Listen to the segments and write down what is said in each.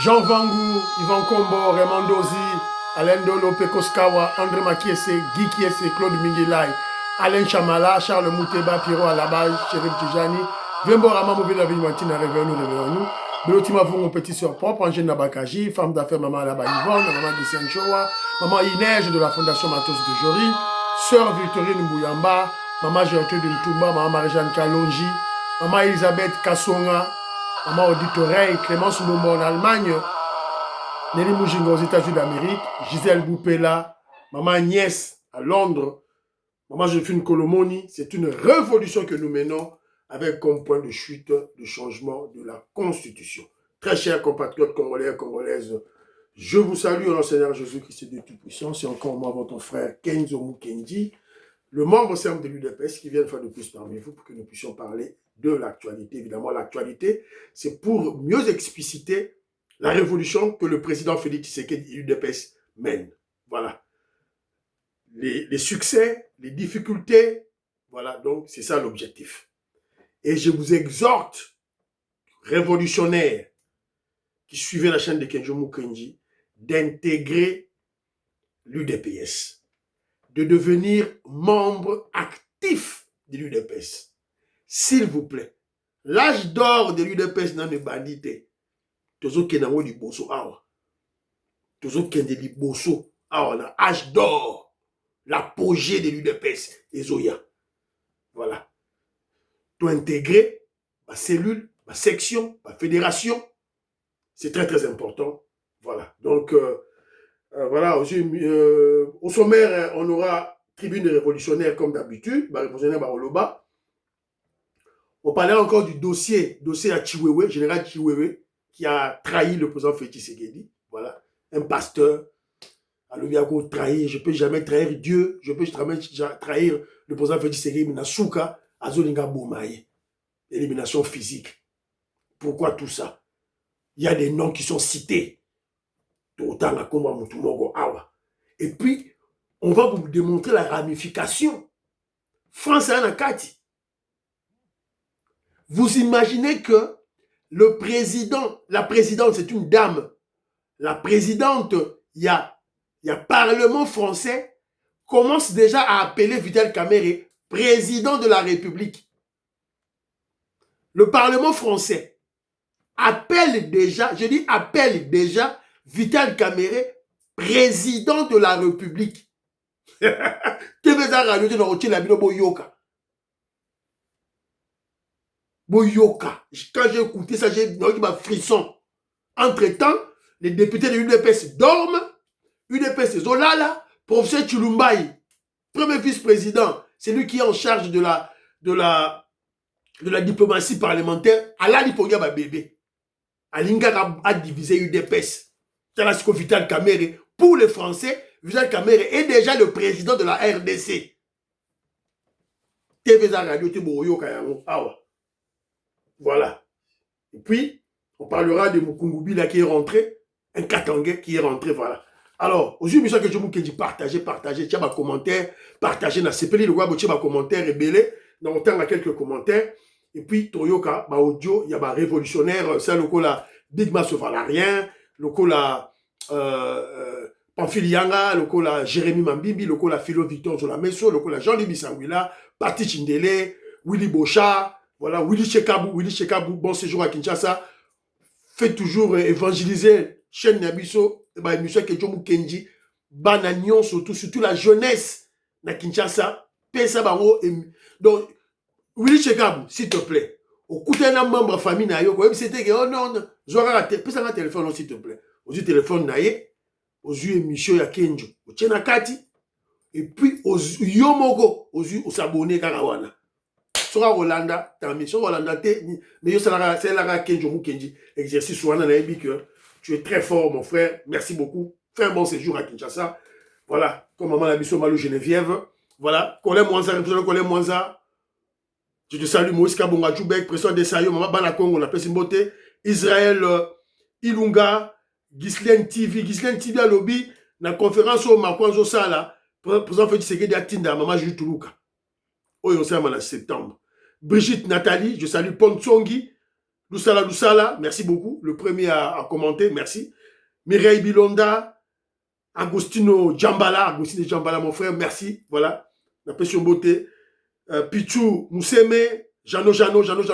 Jean Vangu, Yvan Kombo, Raymond Dozi, Alain Dolo, Pekoskawa, André Makiese, Guy Kiese, Claude Mingilai, Alain Chamala, Charles Mouteba, Pierrot Alabaj, Chérif Tijani, Vembo Rama, Mouvé la Vilmantina, réveillons-nous. Belotima Vungo, petit sœur propre, Angèle Nabakaji, femme d'affaires Maman Alaba Yvonne, Maman Gisène Chowa, Maman Inège de la Fondation Matos de Jory, Sœur Victorine Mbouyamba, Maman Gertrude Ntumba, Maman Marie-Jeanne Kalonji, Maman Elisabeth Kassonga, Maman Auditoreille, Clémence Lumbo en Allemagne, Nelly Moujinga aux États-Unis d'Amérique, Gisèle Boupela, Maman Agnès à Londres, Maman Joséphine Colomoni. C'est une révolution que nous menons avec comme point de chute le changement de la Constitution. Très chers compatriotes congolais et congolaises, je vous salue au nom du Seigneur Jésus-Christ de Tout-Puissant. C'est encore moi, votre frère Kenzo Mukendi, le membre simple de l'UDPS qui vient de faire de plus parmi vous pour que nous puissions parler de l'actualité. Évidemment, l'actualité, c'est pour mieux expliciter la révolution que le président Félix Tshisekedi et l'UDPS mènent. Voilà. Les succès, les difficultés, voilà, donc c'est ça l'objectif. Et je vous exhorte, révolutionnaires, qui suivez la chaîne de Kenzo Mukendi, d'intégrer l'UDPS, de devenir membre actif de l'UDPS. S'il vous plaît, l'âge d'or de l'UDPS n'a pas bandité. Tozo kenango di boso awa. Tozo kende di boso awa na âge d'or. L'apogée de l'UDPS. Ezoya. Voilà. Tu intégrer ma cellule, ma section, ma fédération. C'est très très important. Voilà. Donc, voilà. Au sommaire, on aura tribune des révolutionnaires comme d'habitude. Révolutionnaire Baroloba. On parlait encore du dossier à Chiwewe, général Chiwewe, qui a trahi le président Félix Tshisekedi. Voilà, un pasteur. Alors, il a trahi, je ne peux jamais trahir Dieu, je peux jamais trahir le président Félix Tshisekedi, Nasuka, Azolinga Bomaye. Élimination physique. Pourquoi tout ça? Il y a des noms qui sont cités. Et puis, on va vous démontrer la ramification. France Anakati. Vous imaginez que le président, la présidente, c'est une dame. La présidente, il y a Parlement français, commence déjà à appeler Vital Kamerhe président de la République. Le Parlement français appelle déjà, je dis appelle déjà Vital Kamerhe président de la République. Boyoka. Quand j'ai écouté ça, j'ai eu un frisson. Entre-temps, les députés de l'UDPS dorment. UDPS Zolala, professeur Chulumbaï, premier vice-président, c'est lui qui est en charge de la diplomatie parlementaire. Allah il faut y avoir bébé. Alinga a divisé UDPS. C'est la Vital Kamerhe. Pour les Français, Vital Kamerhe est déjà le président de la RDC. TV Radio Boyoka. Voilà. Et puis, on parlera de Mukungubi là qui est rentré, un Katangais qui est rentré, voilà. Alors, aujourd'hui, je que je vous dis partagez, tiens, ma commentaire, partagez, na sepeli le web, ma commentaire, rebelle, dans le temps, quelques commentaires. Et puis, Toyoka, ma audio, il y a ma révolutionnaire, ça, le coup là, Big Mass Valarien, le coup là, Pamphilianga, le coup là, Jérémy Mambimbi, le coup là, Philo Victor Zolameso, le coup là, Jean-Louis Sanguila, Pati Chindele, Willy Bocha. Voilà, Willy Chekabou, bon séjour à Kinshasa, fait toujours évangéliser chaîne Nabiso, émission que Jomu Kenji, Bananion, surtout la jeunesse na Kinshasa, pesa bango. Donc, Willy Chekabou, s'il te plaît, au coup d'un membre famille na yo, c'était que, oh non, j'aurais raté, pesa un téléphone, s'il te plaît. Au téléphone na ye, aux émission ya Kenjo, au Tchenakati, et puis aux Yomogo, aux s'abonner Karawana. Sora Rolanda, sur Rolanda, mais c'est la Kenjo Mukendi, exercice sur un que tu es très fort, mon frère. Merci beaucoup. Fais un bon séjour à Kinshasa. Voilà, comme maman Labisso Malou Geneviève. Voilà, Colin Mwanza. Je te salue, Moïse Kabonga Djoubek, président de Sayo, maman Bana Congo, on appelle Simbote. Israël Ilunga, Ghislaine TV à lobby, na conférence au Makwanzo Sala, président Félix Tshisekedi à Tinda, maman Jules Toulouka. Oh, on s'est en septembre. Brigitte Nathalie, je salue Pontsongi, Doussala, merci beaucoup. Le premier à commenter, merci. Mireille Bilonda, Agostino Djambala, mon frère, merci. Voilà. La pression beauté. Pichou Mousseme, Jano,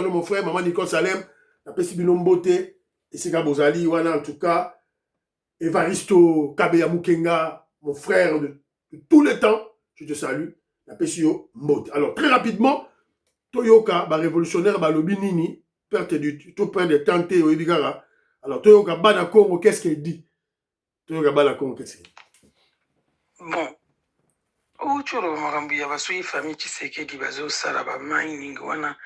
mon frère, maman Nicole Salem, la pression beauté. Et c'est Bozali, voilà, en tout cas. Evaristo Kabeya Mukenga, mon frère de tous les temps, je te salue. La pression beauté. Alors, très rapidement, Toyoka, révolutionnaire, lobi nini, perte du tout père de Tante au Ibigara. Alors, Toyoka, Bana Congo, qu'est-ce qu'il dit? Toyoka, Bana Congo, qu'est-ce qu'il dit? Bon, uchoro makambo ya basoi famille Tshisekedi bazosala ba mining wana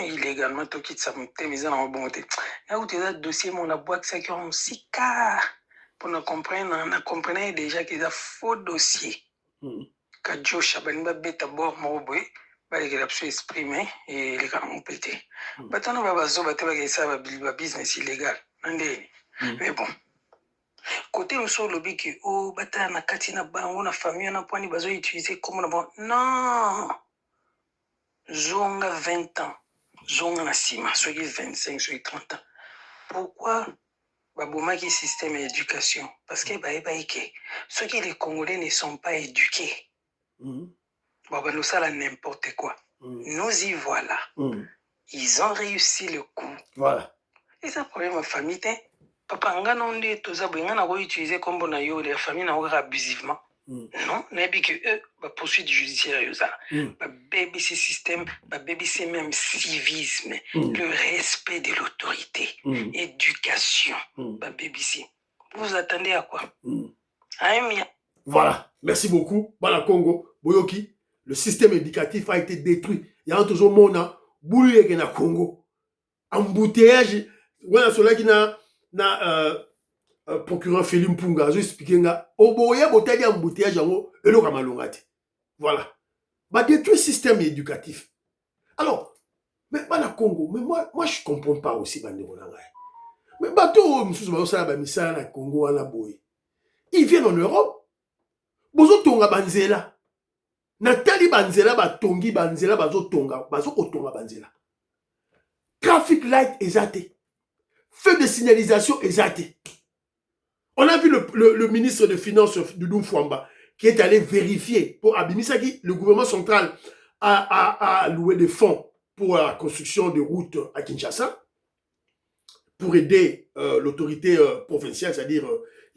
illégalement tokitisa motema eza na mabongo te nauti eza dossier mo nabwakisaki yango mosika mpona comprendre déjà que eza faux dossier kajosha balingi babeta bord moko boye balekela biso exprime eleka nango mpe te batana babazoba te bakesala babusiness illégal na ndeni mais bon côté mosusu olobi ke o batala na kati na bango na famille wana mpwani bazoutilize kombo na bango non zonga 20 ans zonga na nsima soki 25 soki 30 ans pourquoi babomaki système ya éducation parce que bayebaki ke soki les congolais ne sont pas éduqués babandosala n'importe quoi nous y voilà ils ont réussi le coup voilà et ça problème ya famille te papa nga na nde toza boye nga na koutilize kombo na yo ya famille na okaka abusivement non nayebi ke eux bapoursuite judiciaire yozala babebisi système babebisi même civisme le respect de l'autorité éducation babebisi vous attendez à quoi Aimia. Voilà, merci beaucoup bana Congo boyoki le système éducatif a été détruit il y a toujours mona bouluyeke na Congo embouteillage wana cela qui na procureur Félix Mpunga azo expliquer nga oboya botali embouteillage yango eloka malonga te voilà ba détruit système éducatif alors mais bana Congo mais moi je comprends pas aussi bandeko na ngai mais bato mususu bazosala bamisala na Congo wana boye ils viennent en Europe bozotonga banzela natali banzela batongi banzela bazokotonga banzela traffic light ezate feu de signalisation ezate. On a vu le ministre des Finances Doudou Fouamba qui est allé vérifier pour Abimisaki, le gouvernement central a alloué des fonds pour la construction de routes à Kinshasa pour aider l'autorité provinciale, c'est-à-dire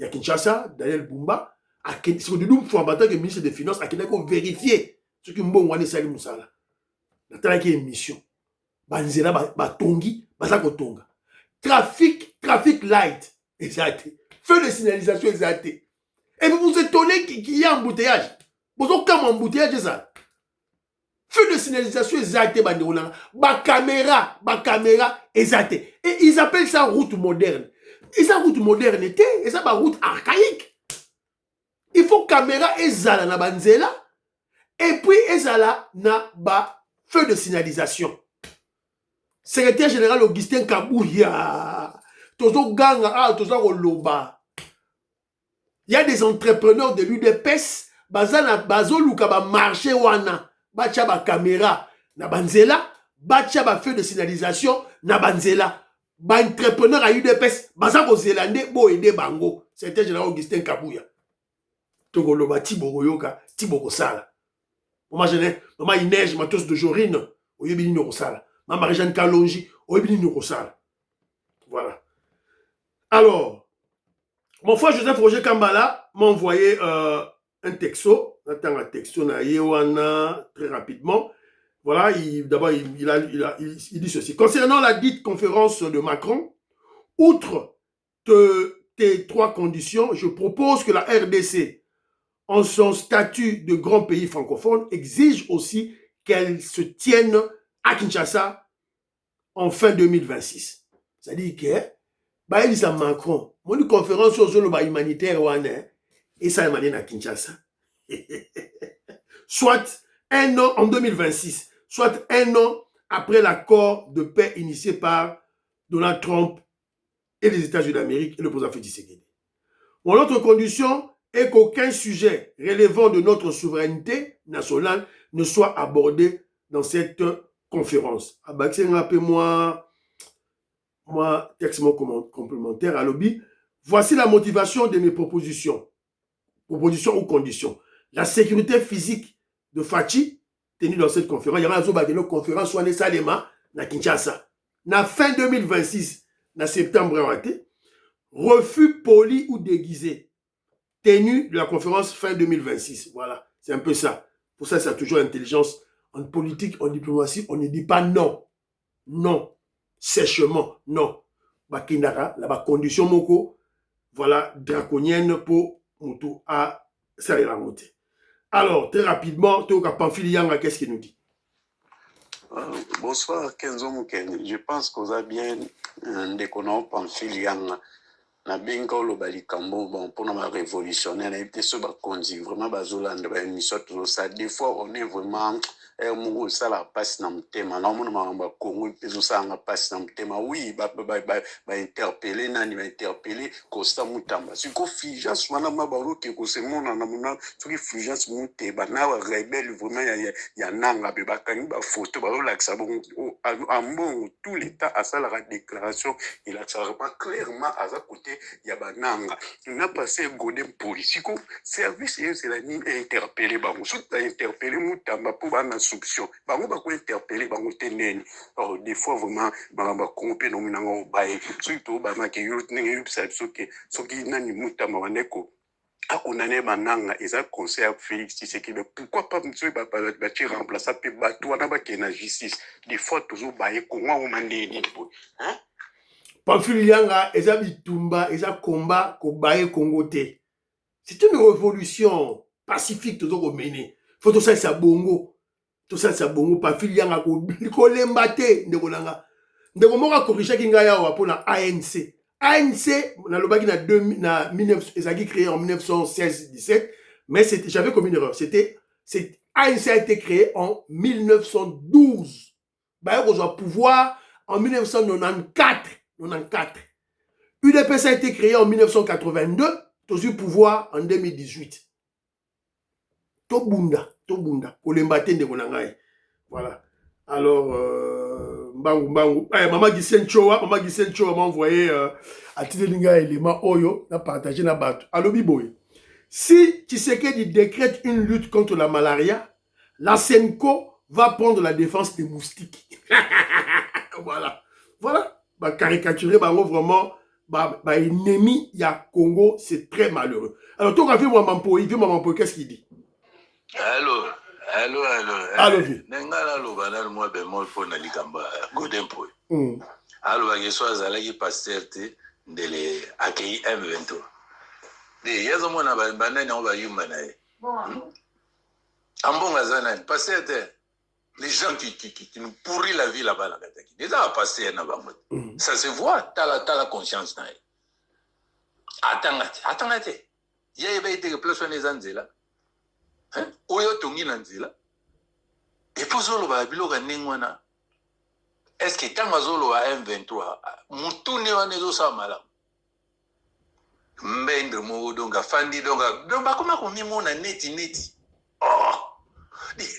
à Kinshasa, Daniel Bumba, c'est Doudou Fouamba, tant que ministre des Finances, a vérifié ce que Mbongwane Salim Moussala. Dans la mission, Banzela Batongi, Bazakotonga. Trafic light, exact. Feu de signalisation exact. Et vous vous étonnez qu'il y a embouteillage. Vous avez comme embouteillage ça. Feu de signalisation exact. Ba caméra exact. Et ils appellent ça route moderne. Et ça route modernité, et ça route archaïque. Il faut caméra ezala na banzela et puis ezala na ba feu de signalisation. Secrétaire général Augustin Kabouya, Tozo Ganga, Tozo Oloba. Il y a des entrepreneurs de l'UDPS, Bazo Luka ba marché wana, Bacha ba caméra na banzela, Bacha ba feu de signalisation na banzela. Ba entrepreneur à UDPS, Bazako Zélande, bo ede bango. Secrétaire général Augustin Kabouya. Togo Loba, Tibo Yoka, Tibo Kosala. Maman Inège, Matos de Jorine, Oyebini no Kosala. Ma Marie-Jeanne Kalonji, Oyebini no Kosala. Voilà. Alors, mon frère Joseph Roger Kambala m'a envoyé un texto. Attends, un texto na Yewana très rapidement. Voilà, d'abord, il dit ceci. Concernant la dite conférence de Macron, outre tes trois conditions, je propose que la RDC, en son statut de grand pays francophone, exige aussi qu'elle se tienne à Kinshasa en fin 2026. C'est-à-dire que, bah, il dit à Macron, mon conférence sur le humanitaire, et ça est à Kinshasa. Soit un an en 2026, soit un an après l'accord de paix initié par Donald Trump et les États-Unis d'Amérique et le président Félix Tshisekedi. Mon autre condition est qu'aucun sujet relevant de notre souveraineté nationale ne soit abordé dans cette conférence. Rappelez-moi moi, texte complémentaire à lobby. Voici la motivation de mes propositions. Propositions ou conditions. La sécurité physique de Fachi, tenue dans cette conférence. Il y aura une conférence sur Salema, na Kinshasa. Na fin 2026, na septembre, refus poli ou déguisé, tenue de la conférence fin 2026. Voilà, c'est un peu ça. Pour ça, c'est toujours intelligence. En politique, en diplomatie, on ne dit pas non. Non. Sèchement, non. Bakindara, la condition moko, voilà, draconienne pour Moutou à Saleramote. Alors, très rapidement, Toka Pamphili Yanga, qu'est-ce qu'il nous dit? Bonsoir, Kenzo Mouken. Je pense qu'on a bien déconné Pamphili Yanga. Na benga olobali kambo bon pour ma révolutionnaire na été ce ba conduit vraiment bazolanda ba émission tout ça des fois on est vraiment mungu sala passe na mtema na mona mamba Congo peso sanga passe na mtema oui ba interpeller nani ba interpeller Costa Mutamba siko figence wana mabalo ke ko se mona na mona siko figence mute ba na rebelle vraiment ya nanga be ba kani ba photo ba relaxa bon en tout l'état à ça la déclaration il a pas clairement à ça côté Yabananga. Il n'a passé Godem Policico, service et c'est la ligne interpellé. Bango, sous interpellé, Moutamba pour une instruction. Bango, bako interpellé, bango tenen. Alors, des fois, vraiment, bango, compé, non, non, bae. Surtout, bango, qui yot, n'engagé, ça, ce qui n'a ni Moutamba, waneko. A condamné Bananga, et ça conseil à Félix Tshisekedi. Pourquoi pas monsieur Bati remplacer pe bateau na ba kena justice. Des fois, toujours bae, comment on m'a dit, hein? Pamphili Yanga, eza bitumba, eza combat, kobaye Congote. C'est une révolution pacifique, tout ça mené. Faut tout ça, ça bongo. Tout ça, ça bongo. Pamphili Yanga, ko lembate, ndeko nanga. Ndeko moka corrigé kinga yawa pour la ANC. ANC, na lobaki na 19, ezaki créé en 1916-17, mais j'avais commis une erreur. ANC a été créé en 1912. Bah, on a pouvoir en 1994. 94. UDPS a été créé en 1982, toujours pouvoir en 2018. Tobunda, Olembate Ndekonangai. Voilà. Alors, Maman Gisèle Choa m'a envoyé à Tidelinga élément Oyo, n'a partagé na bateau. Allo Biboy. Si Tshisekedi décrète une lutte contre la malaria, la Senko va prendre la défense des moustiques. Voilà. Bah, caricaturer, bah, vraiment, bah, ennemi, il y a Congo, c'est très malheureux. Alors, toi, quand il Mampo, qu'est-ce qu'il dit? Allô. Vieux. Nengala lo banal moi ben moi pour na likamba Godempo. Allô ba geso azalaki pasteur te ndele akei M23. De yezo mona ba banani on ba yumba na ye. Ambonga zanani pasteur te. Les gens qui nous pourrissent la vie là-bas, là, déjà à passer un avant. Ça se voit, t'as la conscience. Attends. Il y a été place on les anzela. Hein? Oyo tongi nanzela. Et puis zolo ba biloga nengwana. Est-ce que tant zolo a M23 mutune wanezo sa mala. Mbende mo donga fandi donga. Donc ba comment qu'on mona neti. Oh.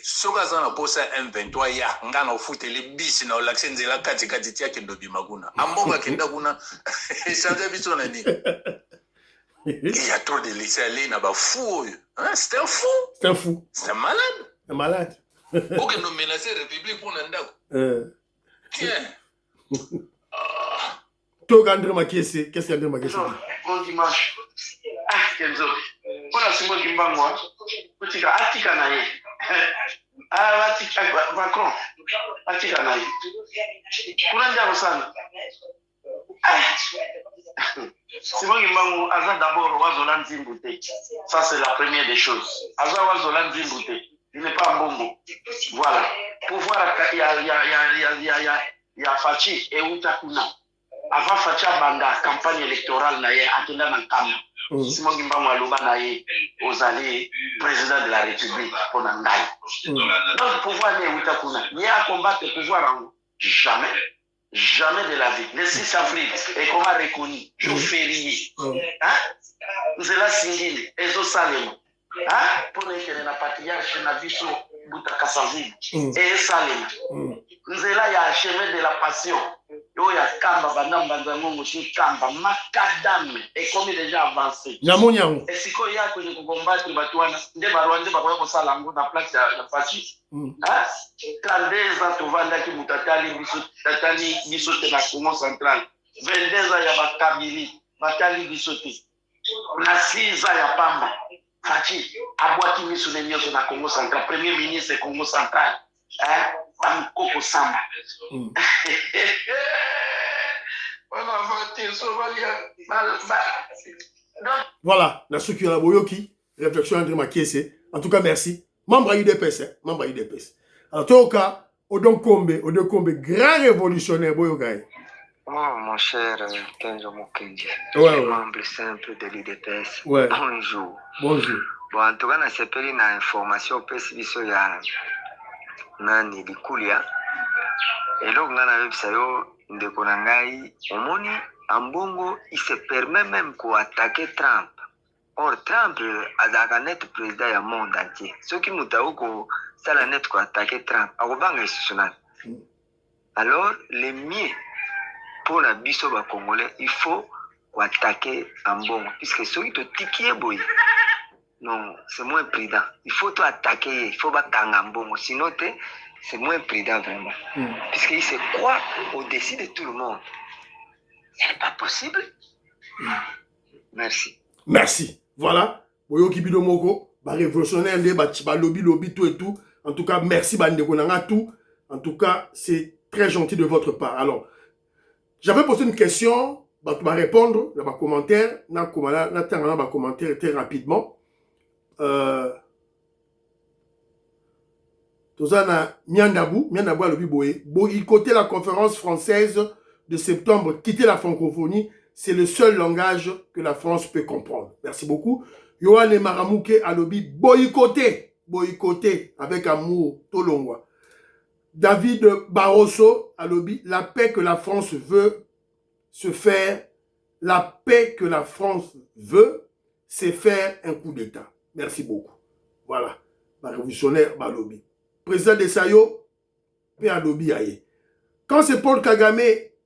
Soka zana posa M23 ya ngana ufutele bisi na olaksenzela kati tia kendo bimaguna ambonga kenda kuna change biso na ni il y a trop de laisser aller na ba fou hein c'est un fou c'est un malade OK nous menacer république pour ndako tiens toi André Makiese qu'est-ce qu'André Makiese bon dimanche Kenzo ona simo kimbangwa kutika atika na ye Macron atika na ye kuna njalo sana Simon Kimbangu aza d'abord wazola nzimbute ça c'est la première des choses aza wazola nzimbute il n'est pas mbongo voilà pouvoir ya Fachi et utakuna avant Fachi banda campagne électorale na ye akenda na kama Simon Kimbangu aloba na ye ozali président de la République pour ngai donc pouvoir ne utakuna ni a combattre pouvoir jamais de la vie. Le 6 avril, et comment reconnu, jour férié. Nzela Singini, Ezo Salem. Pour les na patriarche na viso Buta Kasavu. Et Salem. Nzela ya chemin de la passion. Yo ya kamba banamba nzango shi kamba makadam et comme déjà avancé. Nyamu nyamu. Et siko ya kwenye kugombati batu wana nde barwande bakoya kosala ngo na place ya faci. Ah, kandeza tovanda ki mutatali biso tatali biso te na Congo central. Vendeza ya bakabili batali biso te. Na 6 ans ya pamba. Faci abwaki miso ne nyoso na Congo central, premier ministre Congo central. Koko Samba. Voilà, la structure la Boyoki, réflexion André Makiese. En tout cas, merci. Membre à UDPS, membre à UDPS. Alors, Toka, Odon Kombe, grand révolutionnaire Boyokai. Oh, mon cher Kenzo Mukendi, Ouais. membre simple de l'UDPS. Ouais. Bonjour. Bonjour. Bon, en tout cas, na sepeli na information pesi biso ya nani likulia. Eloko nga na webisa yo ndeko na ngai omoni ambongo il se permet même attaquer Trump. Or Trump azalaka net président ya monde entier. Soki mutu ako sala net attaquer Trump akobanga lisusu nani. Alors le mieux pour la biso ba congolais il faut attaquer ambongo puisque soki totiki ye boye non c'est moins prudent. Il faut tout attaquer, il faut battre ambongo sinon c'est moins prudent vraiment. Puisqu'il se croit au-dessus de tout le monde. Ce n'est pas possible. Merci. Merci. Voilà. Boyoki Bidomoko, révolutionnaire, lobby, tout et tout. En tout cas, merci, Bandekonanga, tout. En tout cas, c'est très gentil de votre part. Alors, j'avais posé une question, tu vas répondre dans les commentaires. Dans les commentaires très rapidement. Tozana Miandabou a le biboé. Boycotter la conférence française de septembre, quitter la francophonie, c'est le seul langage que la France peut comprendre. Merci beaucoup. Yohane Maramouke a le boycotter avec amour, Tolongwa. David Barroso a le la paix que la France veut se faire, la paix que la France veut, c'est faire un coup d'État. Merci beaucoup. Voilà. Ma révolutionnaire Balobi. Président de Sayo, Péadobi Aye. Quand c'est Paul Kagame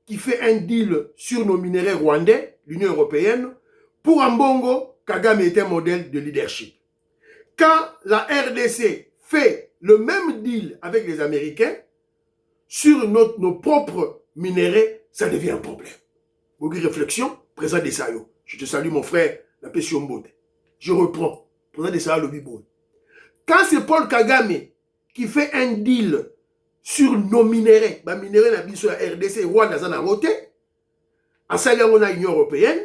qui fait un deal sur nos minéraux rwandais, l'Union européenne, pour Ambongo, Kagame est un modèle de leadership. Quand la RDC fait le même deal avec les Américains sur nos propres minéraux, ça devient un problème. Bogi réflexion, président de Sayo. Je te salue mon frère, la paix sur Mbote. Je reprends. Président de Sayo, le Bibo. Quand c'est Paul Kagame qui fait un deal sur nos minéraux, les minéraux sur la RDC, Rwanda, ça n'a voté, en saluant l'Union européenne,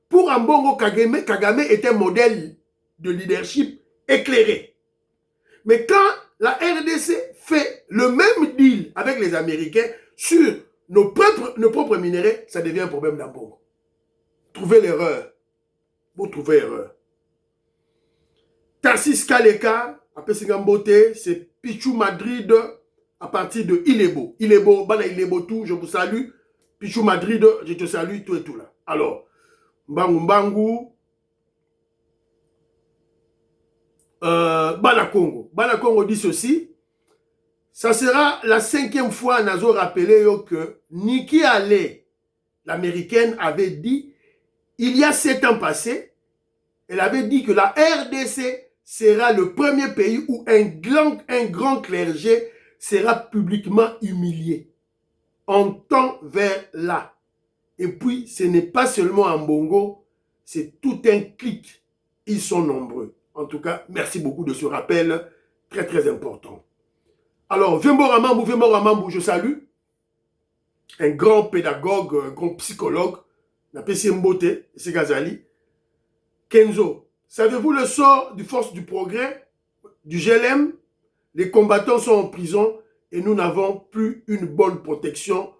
pour Ambongo Kagame est un modèle de leadership éclairé. Mais quand la RDC fait le même deal avec les Américains sur nos propres minéraux, ça devient un problème d'Ambongo. Trouvez l'erreur. Vous trouvez l'erreur. Tarsis Kaleka, après Singambote, c'est Pichou Madrid à partir de Ilebo. Ilebo, Bana Ilebo tout, je vous salue. Pichou Madrid, je te salue, tout et tout là. Alors, Mbangu, Bana Congo. Bana Congo dit ceci. Ça sera la 5e fois, Nazo rappelé que Nikki Haley, l'américaine, avait dit, il y a 7 ans passés, elle avait dit que la RDC sera le premier pays où un grand clergé sera publiquement humilié. On tend vers là. Et puis, ce n'est pas seulement en Bongo, c'est tout un clic. Ils sont nombreux. En tout cas, merci beaucoup de ce rappel très très important. Alors, Vembo Ramambou, je salue. Un grand pédagogue, un grand psychologue. Napesi Mbote, c'est Gazali. Kenzo, savez-vous le sort du Force du Progrès, du GLM? Les combattants sont en prison et nous n'avons plus une bonne protection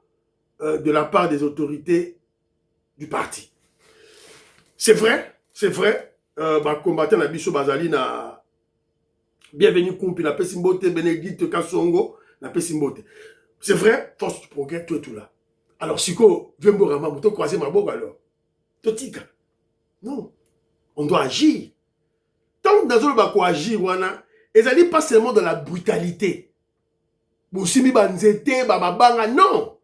de la part des autorités du parti. C'est vrai, c'est vrai. Combattant na biso Bazali na bienvenue Kumpi, na Pesimbote, Bénédicte Kassongo, na Pesimbote. C'est vrai, Force du Progrès, tout et tout là. Alors, Siko, Vembo Ramambou, tu croisé ma bogue alors. Totika. Non. On doit agir. Tant que nous avons agir, et ça n'est pas seulement de la brutalité. Boussimi Banzete, Bababanga, non.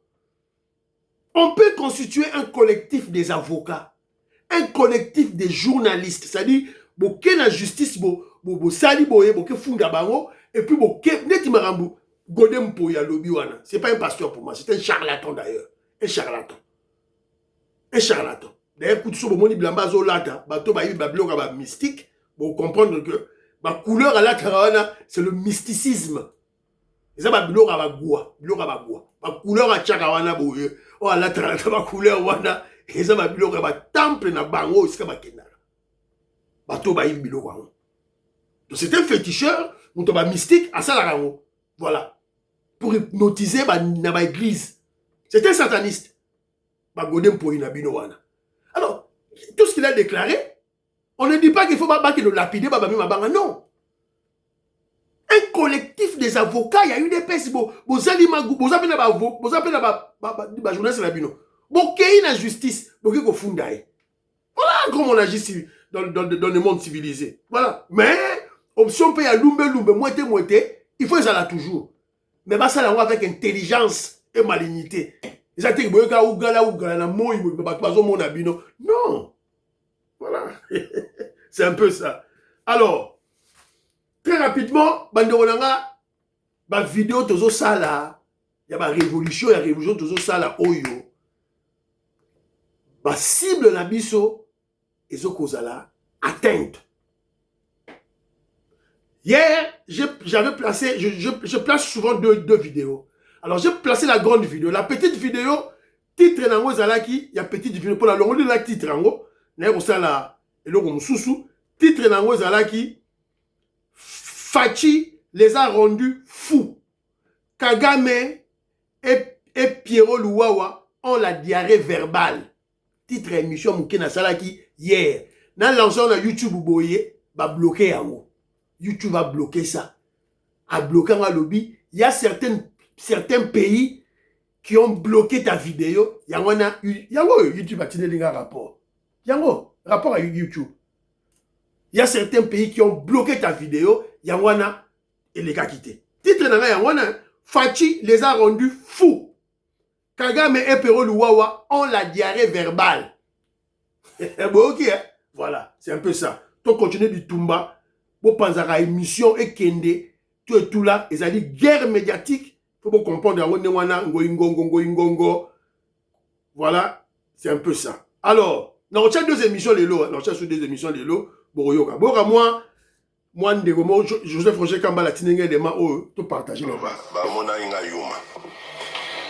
On peut constituer un collectif des avocats, un collectif des journalistes, c'est-à-dire, boké la justice, sali boye, boké funda bango, et puis boké, neti marambu, godem poya lobi wana. C'est pas un pasteur pour moi, c'est un charlatan d'ailleurs. Un charlatan. Un charlatan. D'ailleurs, coup de soupe, moni blamba zo lata, bato ba yibi babloka ba mystique, pour comprendre que, ma couleur à la caravane, c'est le mysticisme. Et ça, ma couleur à ma goua, ma couleur à chakawana boye. Oh, la ma couleur wana et ça ma biloko ba temple na bango iska ba kenala bato ba yimbi biloko wango. Donc c'est un féticheur muto ba mystique à ça la rango, voilà, pour hypnotiser na ba église. C'est un sataniste ba godem pour ina bino wana. Alors tout ce qu'il a déclaré, on ne dit pas qu'il faut pas qu'il le lapider ba mi mabanga, non. Un collectif des avocats, il y a eu des pestes. Vous avez ba journaliste la bino. Bon, qu'il y ait la justice, bon, qu'il y ait voilà comment on agit dans le monde civilisé. Voilà. Mais, option paye à moitié, il faut ça là toujours. Mais bah ça là avec intelligence et malignité. Non. Voilà. C'est un peu ça. Alors, très rapidement, banderonanga, ba vidéo tozo sala, il y a ba révolution, tozo sala oyo. Ba cible na biso ezo kozala atteinte. Hier, j'avais placé, je place souvent deux vidéos. Alors j'ai placé la grande vidéo, la petite vidéo, titre nango zalaki, il y a petite vidéo pour la longue la titre nango, na sala eloko mususu, titre nango zalaki Fachi les a rendus fous. Kagame et Pierrot Louawa ont la diarrhée verbale. Titre émission Moukena Salaki hier. Dans l'ensemble de YouTube, boye, va bloquer yango. YouTube va bloquer ça. A bloqué un lobby. Il y a certains pays qui ont bloqué ta vidéo. Yango YouTube a tenu un rapport. Yango, rapport à YouTube. Il y a certains pays qui ont bloqué ta vidéo. Yangwana et les gars quittés. Titre nanga Yangwana, Fachi les a rendus fous. Kagame et Pierrot Louawa ont la diarrhée verbale. Bon, ok, hein? Voilà, c'est un peu ça. Tu continues du Tumba, vous pensez à émission et Kende, tu es tout là, et ça dit guerre médiatique. Il faut comprendre, voilà, c'est un peu ça. Alors, on tient deux émissions les lots, on tient sur deux émissions les lots. Boroyoka. Bora moi ndego Joseph Roger Kamba la tinenge de ma tout partager là bas. Ba mona inga yuma.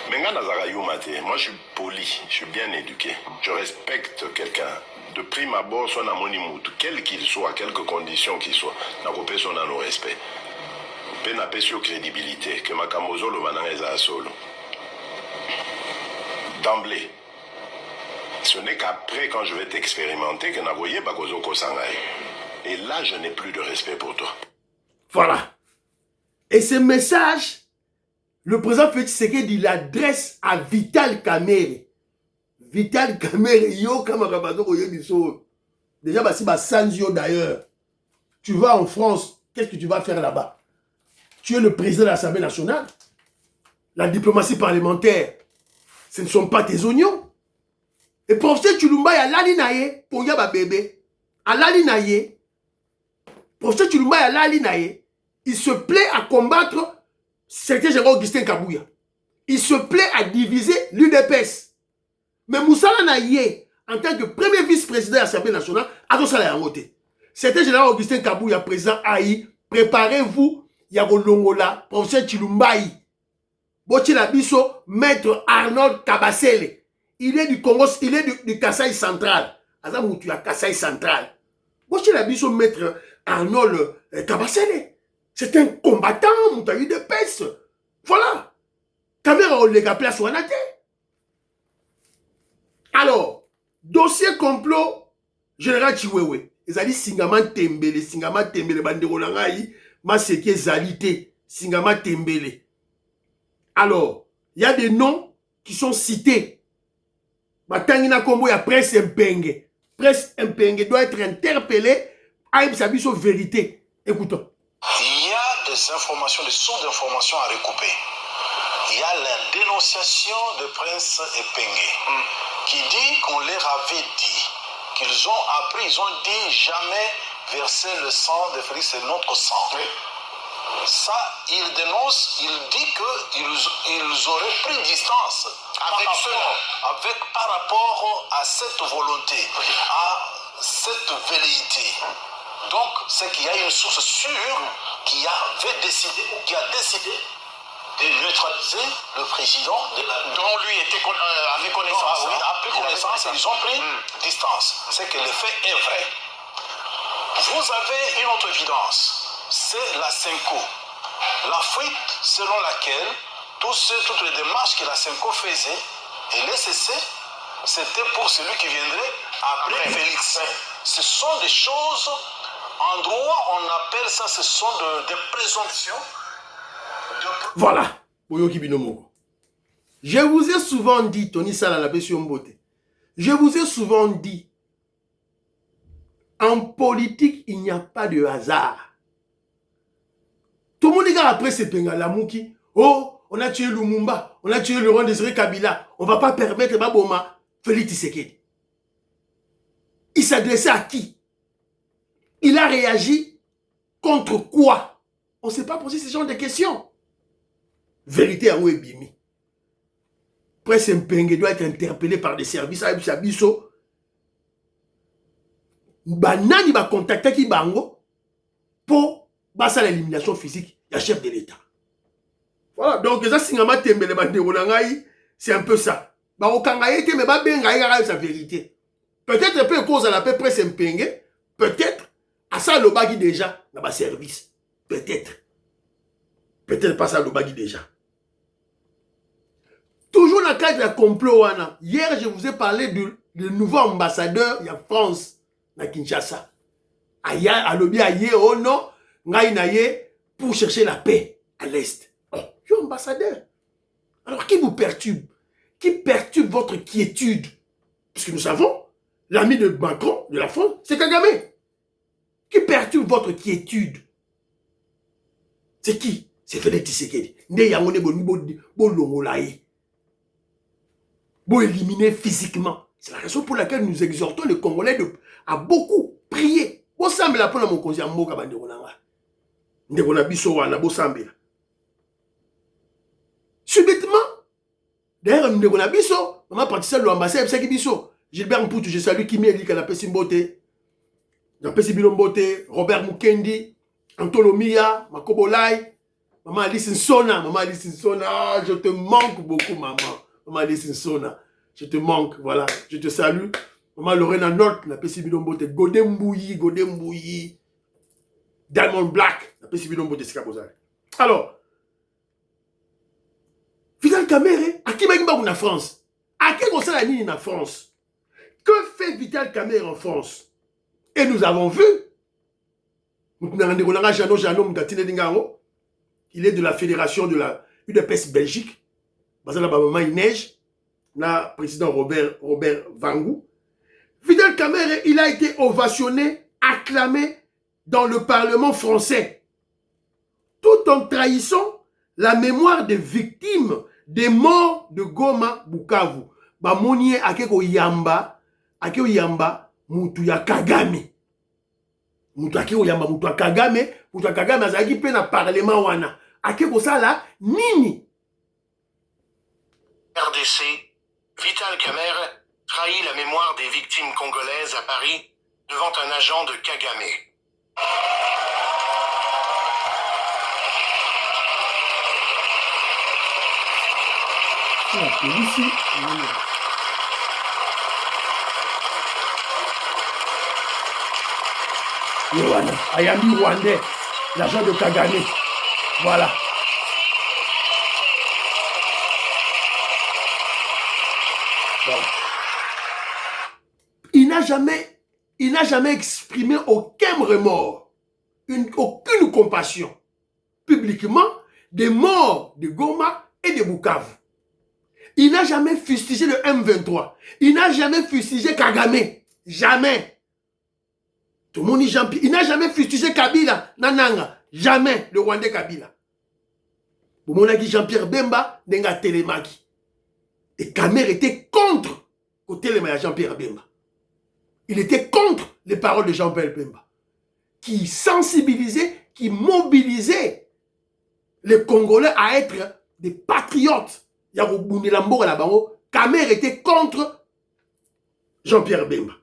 Menga nazara yuma te. Moi je suis poli, je suis bien éduqué. Je respecte quelqu'un. De prime abord son amoni mutu, quel qu'il soit, quelques conditions qu'il soit, na kopé son no respect. Pe na pesio crédibilité que makamozo lo mananga solo. D'emblée. Ce n'est qu'après, quand je vais t'expérimenter, que na voyé bakozo kosangai. Et là, je n'ai plus de respect pour toi. Voilà. Et ce message, le président Félix Tshisekedi l'adresse à Vital Kamerhe. Vital Kamerhe, yo kamarabazo koye biso. Déjà, bah si bah Sanzio d'ailleurs. Tu vas en France, qu'est-ce que tu vas faire là-bas? Tu es le président de l'Assemblée nationale. La diplomatie parlementaire, ce ne sont pas tes oignons. Et professeur Chilumba ya lali naye pour yaba bébé. A lali naye. Professeur Chilumba ya lali naye. Il se plaît à combattre c'était Gérard Augustin Kabouya. Il se plaît à diviser l'UDPS. Mais Moussala naye en tant que premier vice-président de l'Assemblée nationale, a ça la voté. C'était Gérard Augustin Kabouya président AI. Préparez-vous ya Longola professeur Chilumba. Bochi la biso maître Arnold Kabasele. Il est du Congo, il est du Kasaï central. Azam tu as Kasaï central. Moi, je l'ai dit maître Arnold Kabasele. C'est un combattant, Moutaï de peste. Voilà. Caméra, on l'a place ou anate. Alors, dossier complot, général Chiwewe. Ils ont dit Singama Tembele, Bandero Langaï, Maseke Zalité, Singama Tembele. Alors, il y a des noms qui sont cités. Matangina Kombo, il y a Presse Mpenge. Presse Mpenge doit être interpellé à une vérité. Écoutons. Il y a des informations, des sources d'informations à recouper. il y a la dénonciation de Prince Epenge qui dit qu'on leur avait dit qu'ils ont appris, ils ont dit jamais verser le sang de Félix, c'est notre sang. Oui. Ça, il dénonce, il dit qu'ils auraient pris distance par rapport à cette volonté, à cette velléité. Donc, c'est qu'il y a une source sûre qui a décidé de neutraliser le président dont lui avait connaissance. Oui, a pris connaissance et ils ont pris distance. C'est que le fait est vrai. Vous avez une autre évidence. C'est la Senko. La fuite selon laquelle toutes les démarches que la Senko faisait et les cessait, c'était pour celui qui viendrait après Félix. Ce sont des choses, en droit, on appelle ça, ce sont des présomptions. Voilà. Je vous ai souvent dit, Tony Sala la Bession-Mbote, je vous ai souvent dit, en politique, il n'y a pas de hasard. Tout le monde regarde après ces Pengalamouki. Oh, on a tué Lumumba, on a tué le roi Désiré Kabila. On ne va pas permettre Baboma, Félix Tshisekedi. Il s'adressait à qui? Il a réagi contre quoi? On ne s'est pas posé ce genre de questions. Vérité à Ouébimi. Prince Mpenge doit être interpellé par des services à Sabiso. Banani va contacter qui bango pour basa l'élimination physique du chef de l'État. Voilà, donc ça c'est un peu ça. Sa vérité. Peut-être peu cause à la paix Prince Mpenge, peut-être à ça le bagui déjà dans ma service. Peut-être. Peut-être pas ça le bagui déjà. Toujours dans le cadre de la complot. Hier, je vous ai parlé du nouveau ambassadeur de France à Kinshasa. À l'objet aïe, oh non, pour chercher la paix à l'Est. Oh, je suis ambassadeur. Alors, qui vous perturbe? Qui perturbe votre quiétude? Parce que nous savons, l'ami de Macron, de la France, c'est Kagame. Qui perturbe votre quiétude? C'est qui? C'est Félix Tshisekedi. Pour éliminer physiquement. C'est la raison pour laquelle nous exhortons les Congolais à beaucoup prier. Vous semblez la pour mon conseil à Moka Banderonanga. Subitement, d'ailleurs, nous avons biso, maman participé à l'ambassade, c'est qui biso. Gilbert Mpoutou, je salue Kimi Eli, qui a fait Simbote, Robert Mukendi, Antolomia, Makobolai, maman Alice Nsona, je te manque beaucoup, maman. Maman Alice Nsona, je te manque, voilà, je te salue. Maman Lorena Note, la Pessi Bidombote, Godembouyi, Diamond Black, la Pessi Bidombote, c'est Kabozare. Alors, Vital Kamerhe, à qui va en France? À qui on la ligne en France? Que fait Vital Kamerhe en France? Et nous avons vu, il est de la fédération de la UDPS Belgique. Il neige, le président Robert Vangou. Vital Kamerhe, il a été ovationné, acclamé dans le Parlement français, tout en trahissant la mémoire des victimes des morts de Goma Bukavu. Bamonie akeko yamba, mutu ya Kagame. Mutu akeko yamba, mutu ya Kagame azaki pe na parlement wana. Akeko sala nini? RDC, Vital Kamerhe trahit la mémoire des victimes congolaises à Paris devant un agent de Kagame. La police, Yohana, Ayami Rwandais, l'agent de Kagame. Voilà. Voilà. Il n'a jamais exprimé aucun remords, aucune compassion publiquement des morts de Goma et de Bukavu. Il n'a jamais fustigé le M23. Il n'a jamais fustigé Kagame. Jamais. Tout le monde dit Jean-Pierre. Il n'a jamais fustigé Kabila. Nananga. Jamais. Le Rwandais Kabila. Bomonaki Jean-Pierre Bemba, Nenga Telemaki. Et Kamer était contre au téléma Jean-Pierre Bemba. Il était contre les paroles de Jean-Pierre Bemba, qui sensibilisait, qui mobilisait les Congolais à être des patriotes. Kamer était contre Jean-Pierre Bemba.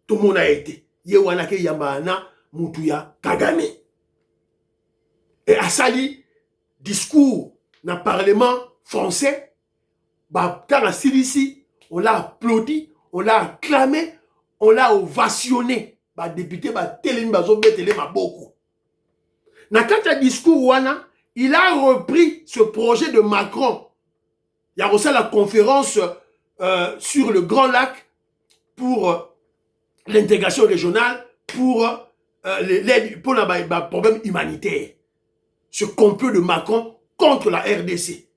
Tout le monde a été. Yewanake Yambana Moutuya Kagame. Et Asali, discours dans le Parlement français, quand on l'a applaudi, on l'a acclamé, on l'a ovationné. Député, Télé Maboko. Dans le discours, il a repris ce projet de Macron. Il y a aussi la conférence sur le Grand Lac pour l'intégration régionale, pour l'aide pour le problème humanitaire. Ce complot de Macron contre la RDC.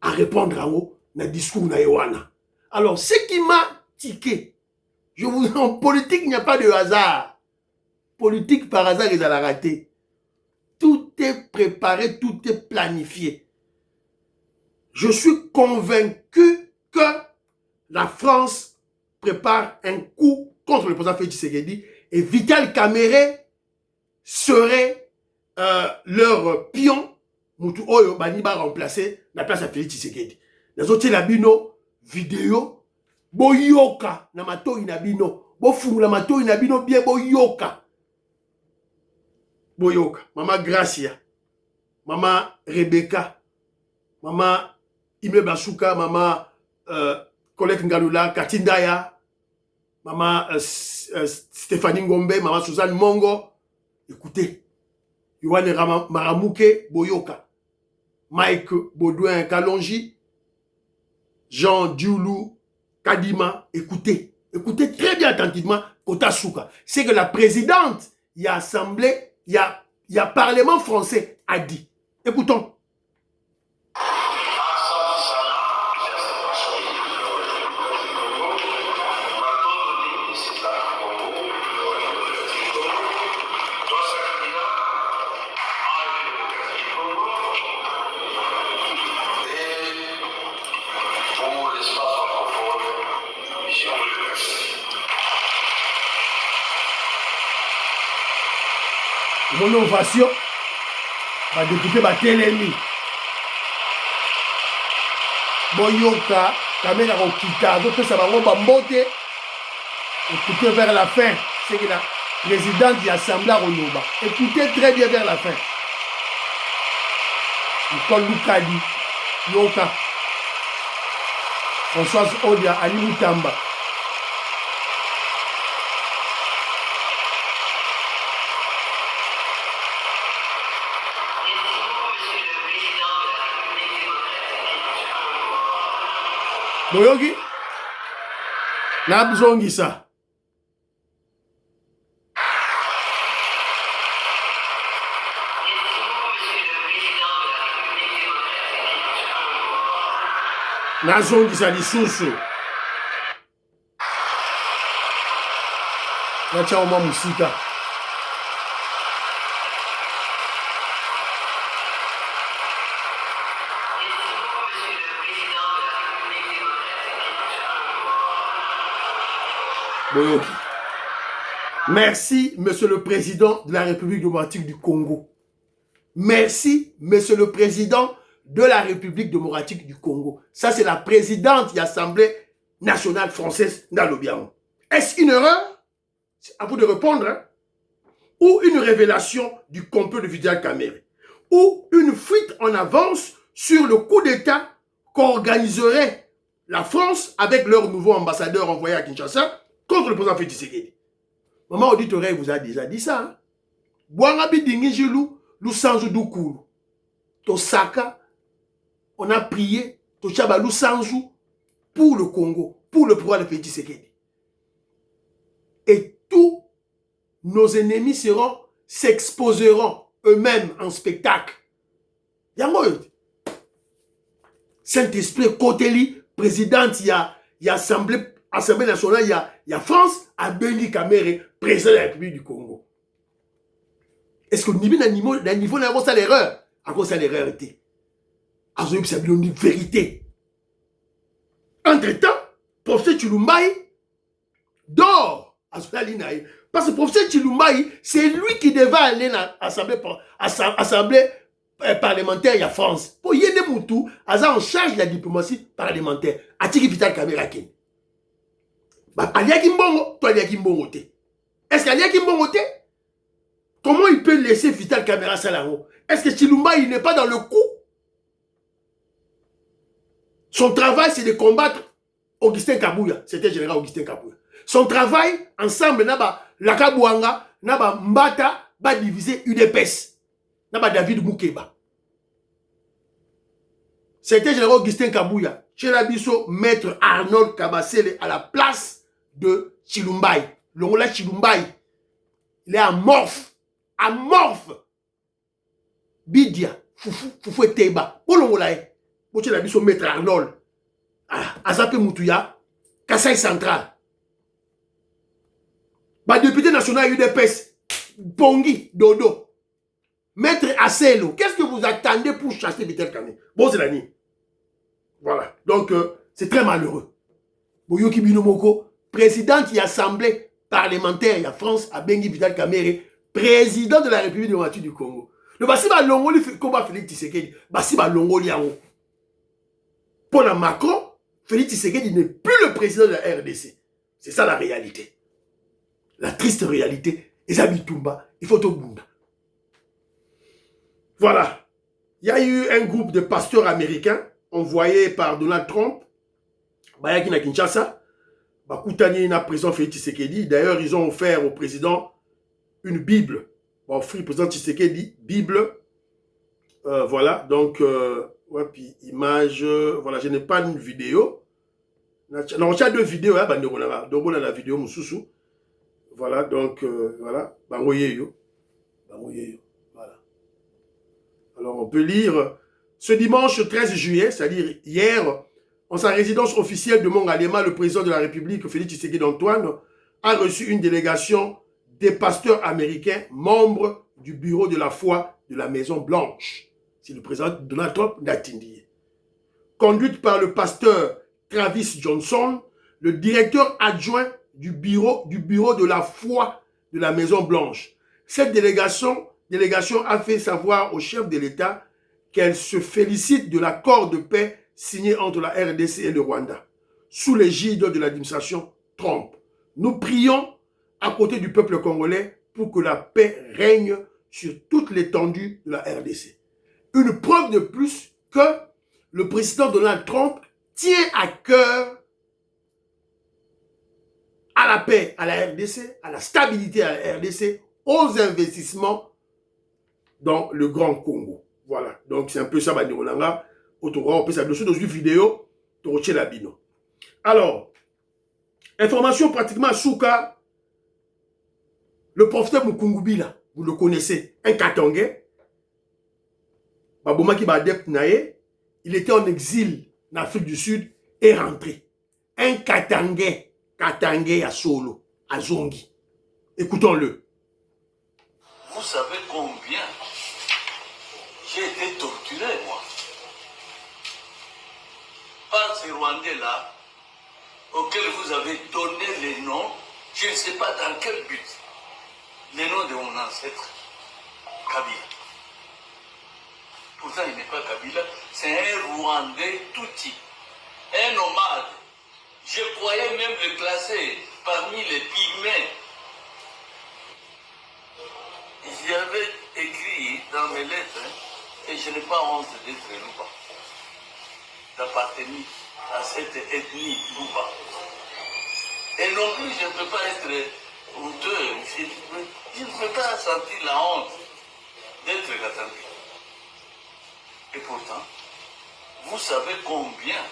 À répondre à eux, dans le discours na Yowana. Alors, ce qui m'a tiqué, en politique, il n'y a pas de hasard. Politique par hasard, ils allaient rater. Tout est préparé, tout est planifié. Je suis convaincu que la France prépare un coup contre le président Félix Tshisekedi et Vital Kamerhe serait leur pion. Moutou Oyo Baniba remplacé la place à Félix Tshisekedi. Les autres labino vidéo boyoka na mato inabino bofungu la mato inabino bien boyoka mama Gracia, mama Rebecca, mama Ime Basuka, mama Colette Ngalula Katindaya, mama Stéphanie Ngombe, mama Suzanne Mongo. Écoutez, Yohane Maramouke Boyoka, Mike Baudouin Kalonji, Jean Dioulou Kadima. Écoutez très bien attentivement Kota Souka. C'est que la présidente, il y a assemblée, il y a parlement français a dit. Écoutons. Mon ovation, député Batelemi. Boyoka, Kamena Rokita, d'autres ça va bomboter. Écoutez vers la fin, c'est que la présidente de l'Assemblée Ronoba. Écoutez très bien vers la fin. Nicole Lukadi, Yoka, Françoise Odia, Ali Moutamba. Boyogi, Nabzongisa. Nazongisa lisusu. Nacha oma musika. Boyoki. Merci, Monsieur le Président de la République démocratique du Congo. Merci, Monsieur le Président de la République démocratique du Congo. Ça, c'est la présidente de l'Assemblée nationale française d'Alobian. Est-ce une erreur? C'est à vous de répondre. Hein? Ou une révélation du complot de Vital Kamerhe? Ou une fuite en avance sur le coup d'État qu'organiserait la France avec leur nouveau ambassadeur envoyé à Kinshasa contre le président Félix Tshisekedi? Maman auditorie vous a déjà dit ça. Hein? Boangabi Dingijilou, Lusanzu Dukulu. Tosaka, on a prié, Tochaba Lusanzu pour le Congo, pour le pouvoir de Félix Tshisekedi. Et tous nos ennemis s'exposeront eux-mêmes en spectacle. Saint-Esprit, Koteli, présidente, il y a Assemblée nationale, il y a France, à Beni Kamerhe, président de la République du Congo. Est-ce que nous avons un niveau à cause de l'erreur était? Azoïb Sabino dit vérité. Entre-temps, prophète Chilumbaï dort à Solalinaï. Parce que le professeur Chilumbaï, c'est lui qui devait aller à l'Assemblée parlementaire il y a France. Pour Yende Moutou, Aza en charge de la diplomatie parlementaire. Atiki Vital Kamera Ken. Alia Kimbongo, toi Alia Kimbongo te. Est-ce qu'Alia Kimbongo te? Comment il peut laisser Vital Kamera Salamo? Est-ce que Chilumbaï n'est pas dans le coup? Son travail, c'est de combattre Augustin Kabouya. C'était le général Augustin Kabouya. Son travail, ensemble, la Kabouanga, Mbata, va diviser UDPS. David Moukeba. C'était le général Augustin Kabouya. Chez l'Abisso, maître Arnold Kabasele à la place de Chilumbaï. Longola Chilumbaï. Il est amorphe. Amorphe. Bidia. Foufou et Teba. Pour Longola. Pour chez l'Abisso, maître Arnold. Azapé Moutouya. Kassai Central. Député national UDPS, Pongi, Dodo, Maître Asselo, qu'est-ce que vous attendez pour chasser Vital Kamé? Bon, c'est la nuit. Voilà. Donc, c'est très malheureux. Boyoki Binomoko, président de l'Assemblée parlementaire de France, a Bengi Vital Kamé, président de la République démocratique du Congo. Le Bassiba Longoli fait combat Félix Tshisekedi. Bassiba Longoli en haut. Pour la Macron, Félix Tshisekedi n'est plus le président de la RDC. C'est ça la réalité. La triste réalité, Ezabitumba, il faut tout bunda. Voilà. Il y a eu un groupe de pasteurs américains envoyés par Donald Trump, Bayaki na Kinshasa, Bakutani na président Félix Tshisekedi. D'ailleurs, ils ont offert au président une Bible. Bon, offert au président Tshisekedi, Bible. Voilà, donc, ouais, puis image, voilà, je n'ai pas une vidéo. Non, j'ai deux vidéos, hein, donc la vidéo, Moussoussou. Voilà, donc, voilà. Bangoyeyo. Voilà. Alors, on peut lire ce dimanche 13 juillet, c'est-à-dire hier, en sa résidence officielle de Mongalema, le président de la République, Félix Tshisekedi Antoine, a reçu une délégation des pasteurs américains, membres du bureau de la foi de la Maison Blanche. C'est le président Donald Trump d'Atindi. Conduite par le pasteur Travis Johnson, le directeur adjoint du bureau de la foi de la Maison Blanche. Cette délégation a fait savoir au chef de l'État qu'elle se félicite de l'accord de paix signé entre la RDC et le Rwanda, sous l'égide de l'administration Trump. Nous prions à côté du peuple congolais pour que la paix règne sur toute l'étendue de la RDC. Une preuve de plus que le président Donald Trump tient à cœur à la paix à la RDC, à la stabilité à la RDC, aux investissements dans le Grand Congo. Voilà. Donc, c'est un peu ça, Bandirolanga. On peut s'adresser dans une vidéo, Toroche Labino. Alors, information pratiquement à Souka, le prophète Mukungubila, vous le connaissez, un Katangais, Babomaki Badep Naye, il était en exil en Afrique du Sud et rentré. Un Katangais à Solo, à Zongi. Écoutons-le. Vous savez combien j'ai été torturé, moi, par ces Rwandais-là, auxquels vous avez donné les noms, je ne sais pas dans quel but, les noms de mon ancêtre, Kabila. Pourtant, il n'est pas Kabila, c'est un Rwandais Tutsi, un nomade. Je croyais même le classer parmi les pygmées. J'avais écrit dans mes lettres, et je n'ai pas honte d'être Louba, d'appartenir à cette ethnie Louba. Et non plus, je ne peux pas être honteux, je ne peux pas sentir la honte d'être Katanga. Et pourtant, vous savez combien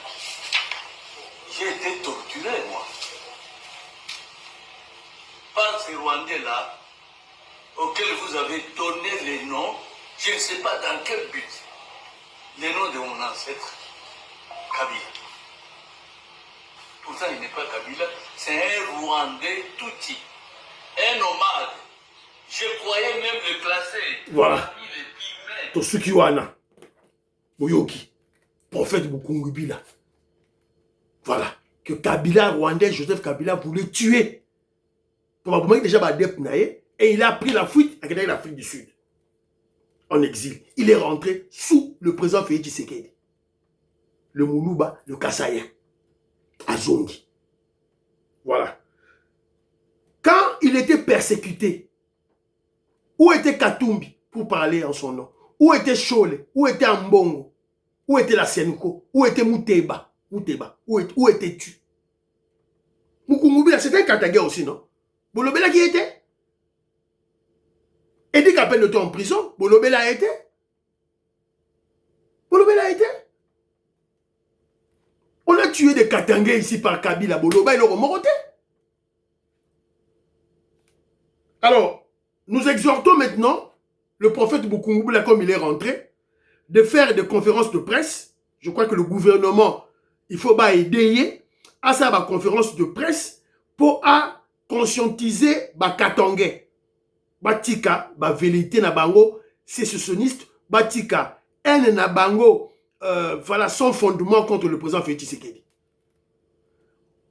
j'ai été torturé, moi, par ces Rwandais-là, auxquels vous avez donné les noms, je ne sais pas dans quel but, les noms de mon ancêtre, Kabila. Pourtant, il n'est pas Kabila, c'est un Rwandais Tutsi, un nomade. Je croyais même le classer Voilà. parmi les pygmées. Tosukiwana, Boyoki. prophète Bukungubila. Voilà. Que Kabila, Rwandais, Joseph Kabila voulait tuer. Probablement déjà et il a pris la fuite avec l'Afrique du Sud. En exil. Il est rentré sous le président Félix Tshisekedi. Le Moulouba, le Kassaïen. À Zongi. Voilà. Quand il était persécuté, où était Katumbi pour parler en son nom? Où était Chole? Où était Ambongo? Où était la Senuko? Où était Mouteba? Où étais-tu? Mukungubila, c'était un Katanga aussi, non? Bolobela qui était? Edi Kapel était en prison. Bolobela a été? Bolobela a été? On a tué des Katangais ici par Kabila. Boloba, il est remonté. Alors, nous exhortons maintenant le prophète Bukungubila, comme il est rentré, de faire des conférences de presse. Je crois que le gouvernement, il faut aider à ça, ma conférence de presse pour conscientiser les Katangais. Batika, la vérité na bango, sécessionniste, Batika, haine na bango, voilà son fondement contre le président Félix Tshisekedi.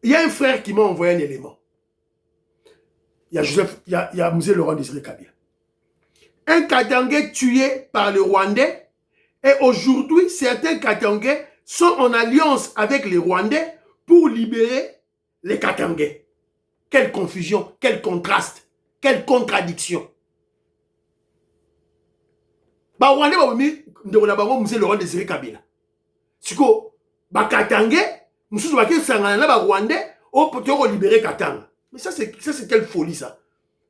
Il y a un frère qui m'a envoyé un élément. Il y a Musée Laurent Désiré Kabila. Un Katangais tué par le Rwandais. Et aujourd'hui, certains Katangais sont en alliance avec les Rwandais pour libérer les Katangais. Quelle confusion, quel contraste, quelle contradiction. Ba Rwandais ba mi ndona bango Musée Laurent Désiré Kabila. Siko ba Katangais, mususu ba ke sangana na ba Rwandais au pour libérer Katanga. Mais ça c'est quelle folie ça.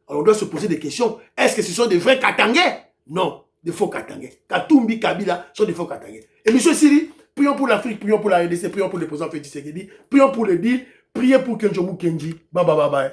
Alors on doit se poser des questions. Est-ce que ce sont des vrais Katangais? Non, des faux Katangais. Katumbi, Kabila sont des faux Katangais. Et M. Siri, prions pour l'Afrique, prions pour la RDC, prions pour le président Félix Tshisekedi, prions pour le deal, prions pour Kenjomu Kenji. Bye bye bye bye.